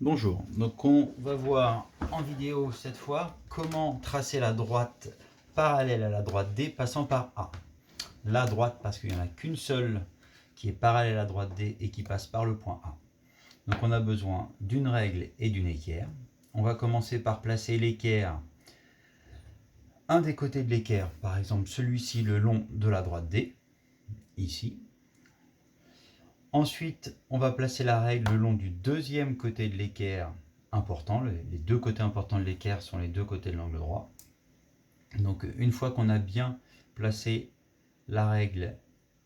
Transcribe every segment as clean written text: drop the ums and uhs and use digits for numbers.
Bonjour, donc on va voir en vidéo cette fois comment tracer la droite parallèle à la droite D passant par A. La droite parce qu'il n'y en a qu'une seule qui est parallèle à la droite D et qui passe par le point A. Donc on a besoin d'une règle et d'une équerre. On va commencer par placer l'équerre, un des côtés de l'équerre, par exemple celui-ci le long de la droite D, ici. Ensuite, on va placer la règle le long du deuxième côté de l'équerre important. Les deux côtés importants de l'équerre sont les deux côtés de l'angle droit. Donc une fois qu'on a bien placé la règle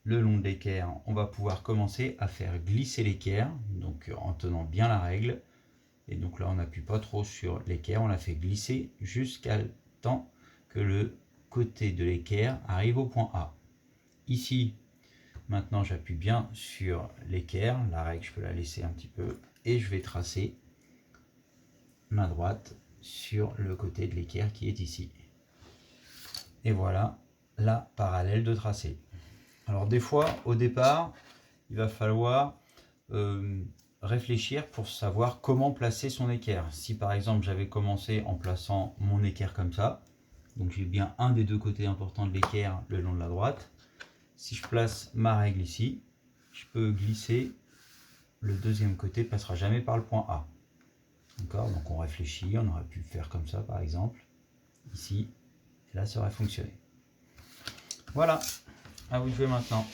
le long de l'équerre, on va pouvoir commencer à faire glisser l'équerre, donc en tenant bien la règle. Et donc là, on n'appuie pas trop sur l'équerre, on la fait glisser jusqu'à temps que le côté de l'équerre arrive au point A. Ici, maintenant, j'appuie bien sur l'équerre, la règle, je peux la laisser un petit peu, et je vais tracer ma droite sur le côté de l'équerre qui est ici. Et voilà la parallèle de tracé. Alors des fois, au départ, il va falloir réfléchir pour savoir comment placer son équerre. Si par exemple, j'avais commencé en plaçant mon équerre comme ça, donc j'ai bien un des deux côtés importants de l'équerre le long de la droite. Si je place ma règle ici, je peux glisser, le deuxième côté ne passera jamais par le point A. D'accord? Donc on réfléchit, on aurait pu faire comme ça par exemple, ici, et là ça aurait fonctionné. Voilà, à vous de jouer maintenant.